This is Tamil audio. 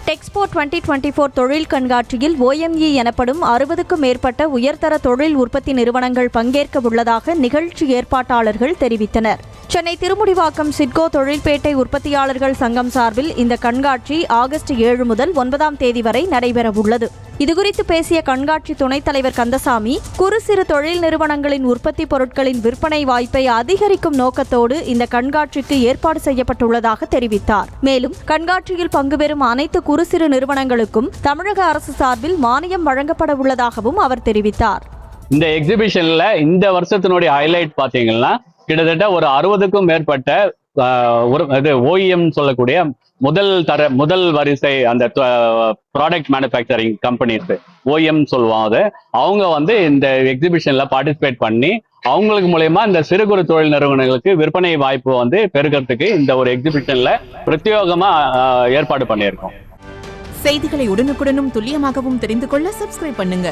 டெக்ஸ்போ 2024 தொழில் கண்காட்சியில் OME எனப்படும் 60க்கும் மேற்பட்ட உயர்தர தொழில் உற்பத்தி நிறுவனங்கள் பங்கேற்க உள்ளதாக நிகழ்ச்சி ஏற்பாட்டாளர்கள் தெரிவித்தனர். சென்னை திருமுடிவாக்கம் சிட்கோ தொழில்பேட்டை உற்பத்தியாளர்கள் சங்கம் சார்பில் இந்த கண்காட்சி ஆகஸ்ட் 7 முதல் 9ஆம் தேதி வரை நடைபெறவுள்ளது. இதுகுறித்து பேசிய கண்காட்சி துணைத் தலைவர் கந்தசாமி, குறு சிறு தொழில் நிறுவனங்களின் உற்பத்தி பொருட்களின் விற்பனை வாய்ப்பை அதிகரிக்கும் நோக்கத்தோடு இந்த கண்காட்சிக்கு ஏற்பாடு செய்யப்பட்டுள்ளதாக தெரிவித்தார். மேலும் கண்காட்சியில் பங்குபெறும் அனைத்து குறு சிறு நிறுவனங்களுக்கும் தமிழக அரசு சார்பில் மானியம் வழங்கப்பட உள்ளதாகவும் அவர் தெரிவித்தார். இந்த எக்ஸிபிஷன்ல இந்த வருஷத்தினுடைய ஹைலைட் பாத்தீங்கன்னா கிட்டத்தட்ட ஒரு 60க்கும் மேற்பட்ட OEM சொல்லக்கூடிய முதல் வரிசை அந்த ப்ராடக்ட் மேனுஃபேக்சரிங் கம்பெனிஸ் OEM சொல்லுவாங்க. அவங்க இந்த எக்ஸிபிஷன்ல பார்ட்டிசிபேட் பண்ணி அவங்களுக்கு மூலயமா இந்த சிறு குறு தொழில் நிறுவனங்களுக்கு விற்பனை வாய்ப்பு பெருக்கிறதுக்கு இந்த ஒரு எக்ஸிபிஷன்ல பிரத்யேகமா ஏற்பாடு பண்ணியிருக்கோம். செய்திகளை உடனுக்குடனும் துல்லியமாகவும் தெரிந்து கொள்ள சப்ஸ்கிரைப் பண்ணுங்க.